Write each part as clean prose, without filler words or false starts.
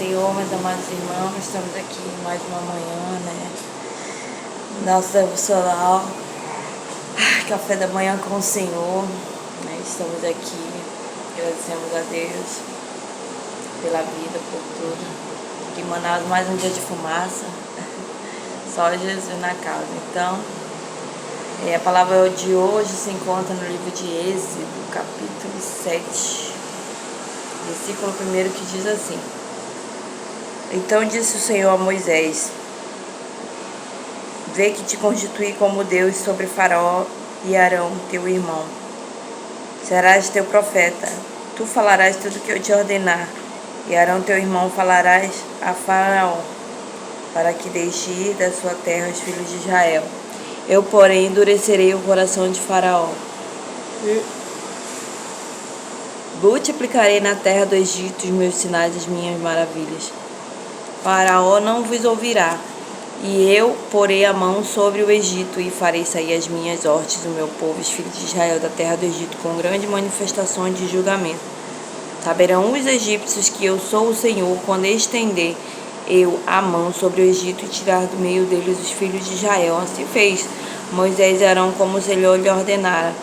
Senhor, meus amados irmãos, estamos aqui mais uma manhã, né? Nosso devocional, café da manhã com o Senhor, né? Estamos aqui, agradecemos a Deus pela vida, por tudo. Aqui em Manaus, mais um dia de fumaça, só Jesus na causa. Então, a palavra de hoje se encontra no livro de Êxodo, capítulo 7, versículo 1, que diz assim: Então disse o Senhor a Moisés: Vê que te constituí como Deus sobre Faraó e Arão, teu irmão. Serás teu profeta. Tu falarás tudo o que eu te ordenar, e Arão teu irmão falarás a Faraó, para que deixe ir da sua terra os filhos de Israel. Eu, porém, endurecerei o coração de Faraó. Multiplicarei na terra do Egito os meus sinais e as minhas maravilhas. Faraó não vos ouvirá, e eu porei a mão sobre o Egito, e farei sair as minhas hortes, o meu povo, os filhos de Israel, da terra do Egito, com grande manifestação de julgamento. Saberão os egípcios que eu sou o Senhor, quando estender eu a mão sobre o Egito e tirar do meio deles os filhos de Israel. Assim fez Moisés e Arão, como o Senhor lhe ordenara.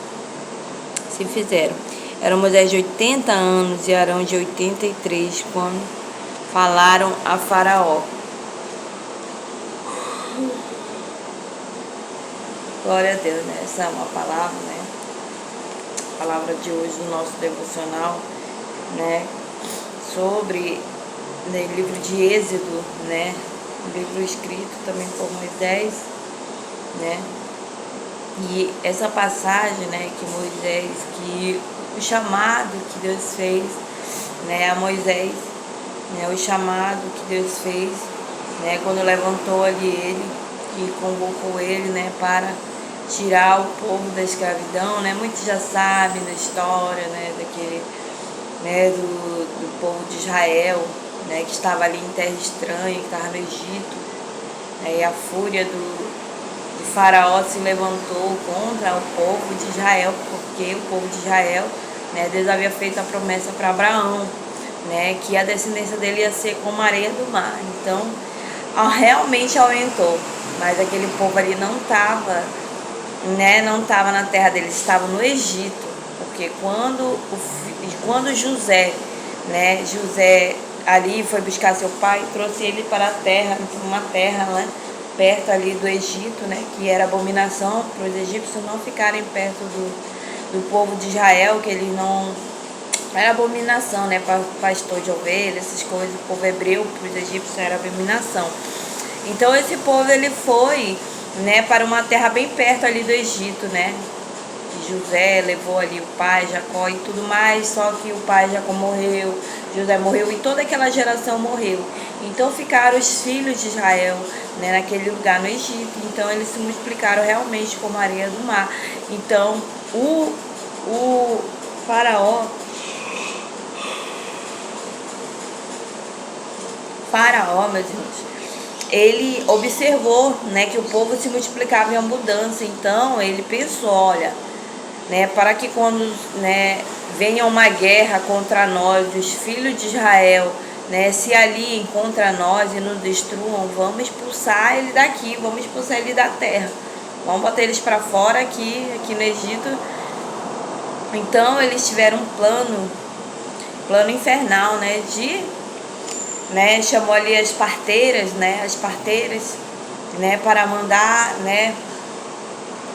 Se fizeram. Era Moisés de 80 anos e Arão de 83, quando falaram a Faraó. Glória a Deus, né? Essa é uma palavra, né? A palavra de hoje do nosso devocional, né? Sobre o livro de Êxodo, né? Um livro escrito também por Moisés, né? E essa passagem, né? Que Moisés, que o chamado que Deus fez, né? A Moisés, né, o chamado que Deus fez, né, quando levantou ali ele e convocou ele, né, para tirar o povo da escravidão, né? Muitos já sabem da história, né, daquele, né, do povo de Israel, né, que estava ali em terra estranha, que estava no Egito, né, e a fúria do Faraó se levantou contra o povo de Israel, porque o povo de Israel, né, Deus havia feito a promessa para Abraão, né, que a descendência dele ia ser como a areia do mar. Então, realmente aumentou, mas aquele povo ali não estava, né, não estava na terra deles, estava no Egito, porque quando José, né, José ali foi buscar seu pai, trouxe ele para a terra, uma terra, né, perto ali do Egito, né, que era abominação para os egípcios não ficarem perto do povo de Israel, que eles não... Era abominação, né? Pastor de ovelhas, essas coisas. O povo hebreu para os egípcios era abominação. Então esse povo ele foi, né, para uma terra bem perto ali do Egito, né? E José levou ali o pai, Jacó e tudo mais. Só que o pai Jacó morreu, José morreu e toda aquela geração morreu. Então ficaram os filhos de Israel, né, naquele lugar no Egito. Então eles se multiplicaram realmente como a areia do mar. Então o Faraó, meus irmãos, ele observou, né, que o povo se multiplicava em abundância. Então ele pensou, olha, né, para que quando, né, venha uma guerra contra nós, os filhos de Israel, né, se aliem contra nós e nos destruam, vamos expulsar ele daqui, vamos expulsar ele da terra, vamos botar eles para fora aqui no Egito. Então eles tiveram um plano infernal, né, né, chamou ali as parteiras, né, para mandar, né,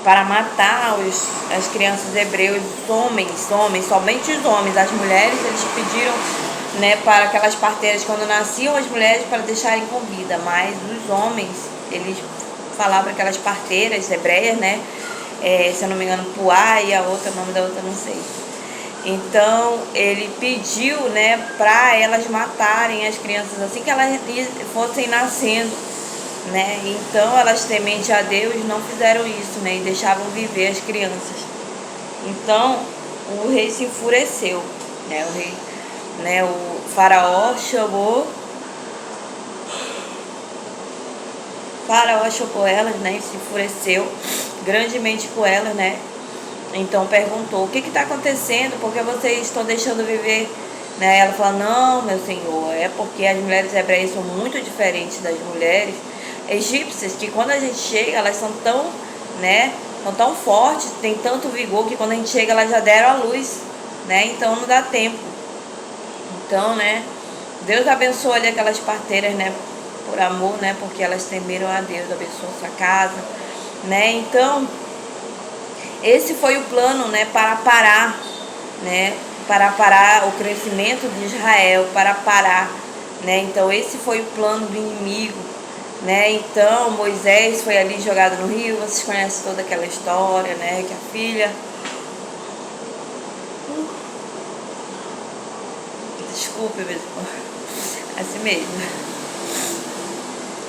para matar as crianças hebreus, homens, somente os homens. As mulheres, eles pediram, né, para aquelas parteiras, quando nasciam as mulheres, para deixarem com vida, mas os homens, eles falavam para aquelas parteiras hebreias, né, se eu não me engano, Puá, e a outra, o nome da outra eu não sei. Então ele pediu, né, para elas matarem as crianças assim que elas fossem nascendo, né? Então elas, temente a Deus, não fizeram isso, né, e deixavam viver as crianças. Então o rei se enfureceu, né? O rei, né, o Faraó chamou elas, né, e se enfureceu grandemente com elas, né? Então perguntou: o que está acontecendo? Porque vocês estão deixando viver né? Ela fala, não, meu Senhor, é porque as mulheres hebreias são muito diferentes das mulheres egípcias, que quando a gente chega, elas são tão, né, são tão fortes, tem tanto vigor, que quando a gente chega, elas já deram a luz, né? Então não dá tempo. Então, né, Deus abençoa ali aquelas parteiras, né, por amor, né, porque elas temeram a Deus, abençoa a sua casa, né? Então, esse foi o plano, né, para parar, né, para parar o crescimento de Israel, para parar, né? Então esse foi o plano do inimigo, né? Então Moisés foi ali jogado no rio, vocês conhecem toda aquela história, né, que a filha, desculpe mesmo, assim mesmo.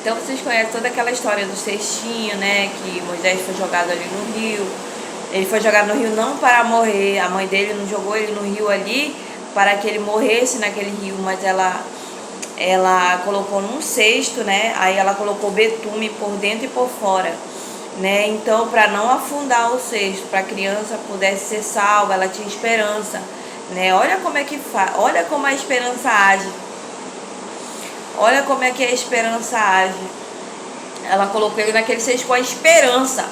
Então vocês conhecem toda aquela história do cestinho, né, que Moisés foi jogado ali no rio. Ele foi jogado no rio não para morrer, a mãe dele não jogou ele no rio ali para que ele morresse naquele rio, mas ela colocou num cesto, né? Aí ela colocou betume por dentro e por fora, né? Então, para não afundar o cesto, para a criança pudesse ser salva, ela tinha esperança, né? Olha como é que faz, olha como a esperança age. Olha como é que a esperança age. Ela colocou ele naquele cesto com a esperança.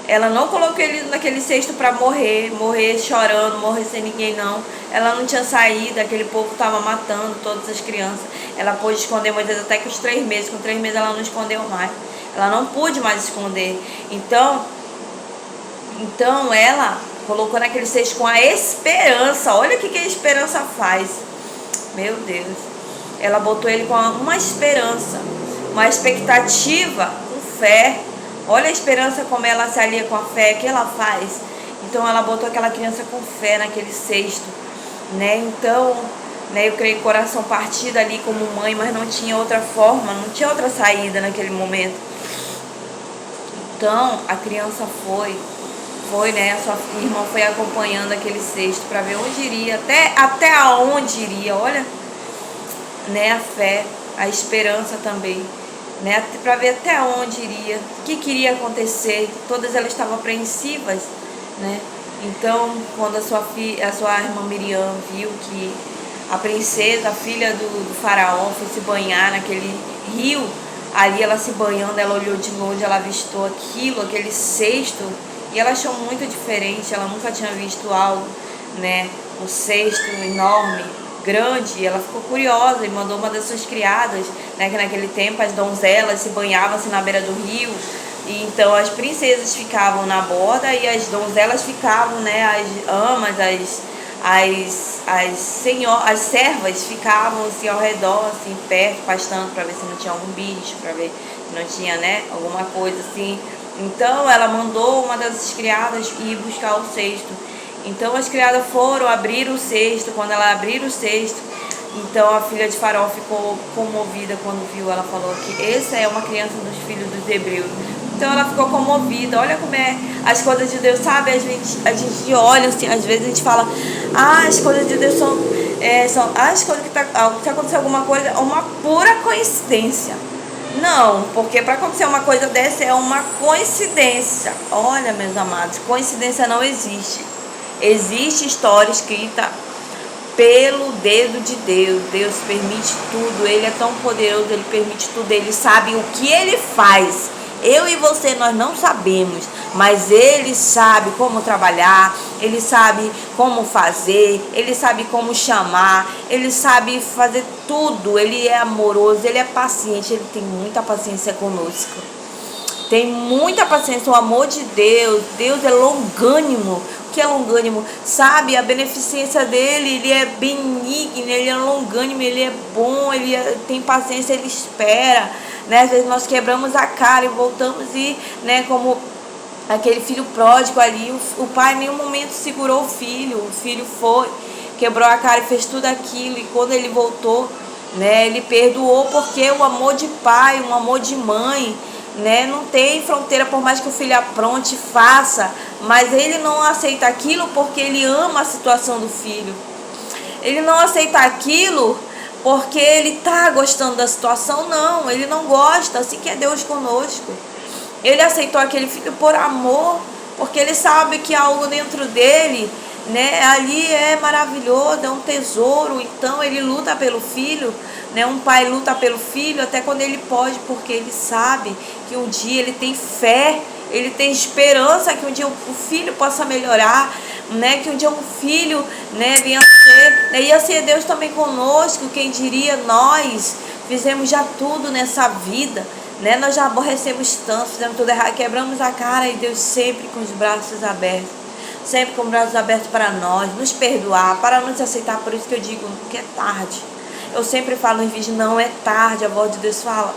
Ela não colocou ele naquele cesto para morrer chorando, morrer sem ninguém, não. Ela não tinha saído, aquele povo estava matando todas as crianças. Ela pôde esconder Moisés até que os 3 meses. Com 3 meses ela não escondeu mais. Ela não pôde mais esconder. Então ela colocou naquele cesto com a esperança. Olha o que a esperança faz. Meu Deus. Ela botou ele com uma esperança, uma expectativa, com fé. Olha a esperança como ela se alia com a fé que ela faz. Então ela botou aquela criança com fé naquele cesto, né? Então, né, eu creio coração partido ali como mãe, mas não tinha outra forma, não tinha outra saída naquele momento. Então a criança foi, né? A sua irmã foi acompanhando aquele cesto para ver onde iria, até aonde iria. Olha, né, a fé, a esperança também, né, para ver até onde iria, o que iria acontecer. Todas elas estavam apreensivas, né? Então, quando a sua irmã Miriam viu que a princesa, a filha do faraó, foi se banhar naquele rio, ali ela se banhando, ela olhou de longe, ela avistou aquele cesto, e ela achou muito diferente. Ela nunca tinha visto algo, né, um cesto enorme, grande. Ela ficou curiosa e mandou uma das suas criadas, né, que naquele tempo as donzelas se banhavam assim na beira do rio, e então as princesas ficavam na borda e as donzelas ficavam, né, as amas, as servas ficavam assim ao redor, assim perto, pastando para ver se não tinha algum bicho, para ver se não tinha, né, alguma coisa assim. Então ela mandou uma das criadas ir buscar o cesto. Então as criadas foram abrir o cesto. Quando ela abriu o cesto, então a filha de Faraó ficou comovida quando viu. Ela falou que essa é uma criança dos filhos dos hebreus. Então ela ficou comovida. Olha como é as coisas de Deus, sabe? A gente olha assim, às vezes a gente fala, as coisas de Deus são as coisas que aconteceu alguma coisa, é uma pura coincidência. Não, porque para acontecer uma coisa dessa é uma coincidência. Olha, meus amados, coincidência não existe. Existe história escrita pelo dedo de Deus. Deus permite tudo. Ele é tão poderoso, ele permite tudo. Ele sabe o que ele faz. Eu e você, nós não sabemos, mas ele sabe como trabalhar, ele sabe como fazer, ele sabe como chamar, ele sabe fazer tudo. Ele é amoroso, ele é paciente, ele tem muita paciência conosco. Tem muita paciência, o amor de Deus. Deus é longânimo. O que é longânimo? Sabe, a beneficência dele, ele é benigno, ele é longânimo, ele é bom, tem paciência, ele espera, né? Às vezes nós quebramos a cara e voltamos e, né, como aquele filho pródigo ali, o pai em nenhum momento segurou o filho foi, quebrou a cara e fez tudo aquilo, e quando ele voltou, né, ele perdoou, porque o amor de pai, o amor de mãe, né, não tem fronteira. Por mais que o filho apronte, faça, mas ele não aceita aquilo porque ele ama a situação do filho. Ele não aceita aquilo porque ele está gostando da situação, não, ele não gosta. Assim que é Deus conosco. Ele aceitou aquele filho por amor, porque ele sabe que algo dentro dele, né, ali é maravilhoso, é um tesouro. Então ele luta pelo filho, né, um pai luta pelo filho até quando ele pode, porque ele sabe que um dia ele tem fé, ele tem esperança que um dia o filho possa melhorar, né, que um dia um filho, né, venha a ser, né, e assim é Deus também conosco. Quem diria, nós fizemos já tudo nessa vida, né, nós já aborrecemos tanto, fizemos tudo errado, quebramos a cara, e Deus sempre com os braços abertos, sempre com os braços abertos para nós, nos perdoar, para nos aceitar. Por isso que eu digo que é tarde. Eu sempre falo em vídeo, não é tarde. A voz de Deus fala,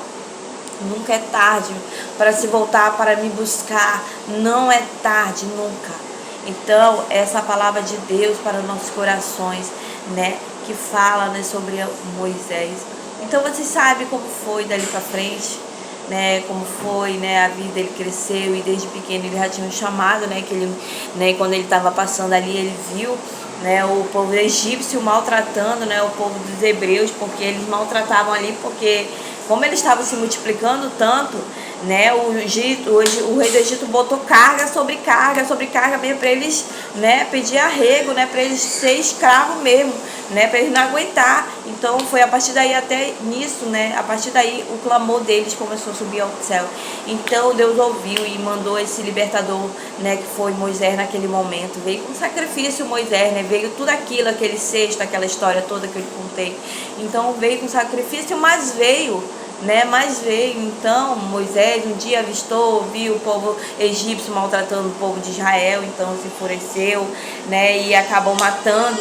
nunca é tarde para se voltar, para me buscar. Não é tarde, nunca. Então, essa palavra de Deus para nossos corações, né, que fala, né, sobre Moisés. Então, você sabe como foi dali para frente, né, como foi, né, a vida dele cresceu, e desde pequeno ele já tinha um chamado, né, que ele, né, quando ele estava passando ali, ele viu, né, o povo egípcio maltratando, né, o povo dos hebreus, porque eles maltratavam ali, porque como eles estavam se multiplicando tanto, né, o rei do Egito botou carga sobre carga mesmo, para eles, né, pedir arrego, né, para eles ser escravo mesmo, né, para eles não aguentar. Então foi a partir daí, até nisso, né, a partir daí o clamor deles começou a subir ao céu. Então Deus ouviu e mandou esse libertador, né, que foi Moisés naquele momento. Veio com sacrifício Moisés, né, veio tudo aquilo, aquele cesto, aquela história toda que eu lhe contei. Então veio com sacrifício, mas veio, né, mas veio. Então Moisés um dia avistou, viu o povo egípcio maltratando o povo de Israel, então se enfureceu, né, e acabou matando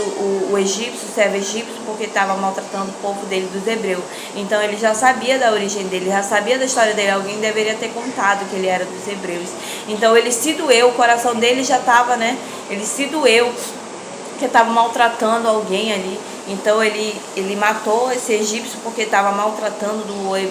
o egípcio, o servo egípcio, porque estava maltratando o povo dele, dos hebreus. Então ele já sabia da origem dele, já sabia da história dele, alguém deveria ter contado que ele era dos hebreus. Então ele se doeu, o coração dele já estava, né, ele se doeu, que estava maltratando alguém ali. Então ele matou esse egípcio porque estava maltratando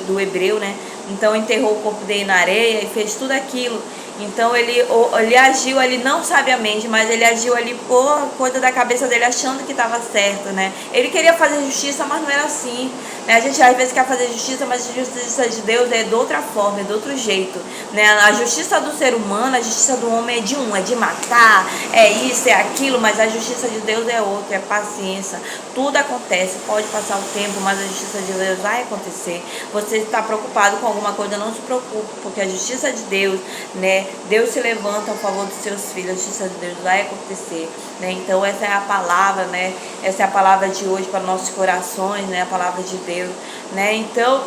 do hebreu, né? Então enterrou o corpo dele na areia e fez tudo aquilo. Então ele agiu ali não sabiamente, mas ele agiu ali por coisa da cabeça dele, achando que estava certo, né? Ele queria fazer justiça, mas não era assim, né? A gente às vezes quer fazer justiça, mas a justiça de Deus é de outra forma, é de outro jeito, né? A justiça do ser humano, a justiça do homem é de matar, é isso, é aquilo, mas a justiça de Deus é outra, é paciência. Tudo acontece, pode passar o tempo, mas a justiça de Deus vai acontecer. Você está preocupado com alguma coisa, não se preocupe, porque a justiça de Deus, né, Deus se levanta a favor dos seus filhos, a justiça de Deus vai acontecer, né? Então essa é a palavra, né? Essa é a palavra de hoje para nossos corações, né? A palavra de Deus, né? Então,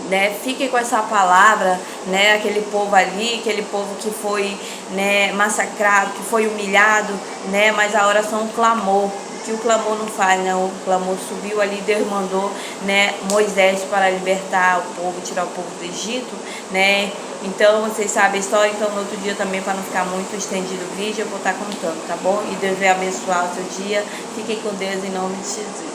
né, fiquem com essa palavra, né? Aquele povo ali, aquele povo que foi, né, massacrado, que foi humilhado, né? Mas a oração clamou. Que o clamor não faz, né? O clamor subiu ali, Deus mandou, né, Moisés para libertar o povo, tirar o povo do Egito, né? Então vocês sabem a história. Então no outro dia também, para não ficar muito estendido o vídeo, eu vou estar contando, tá bom? E Deus vai abençoar o seu dia. Fiquem com Deus em nome de Jesus.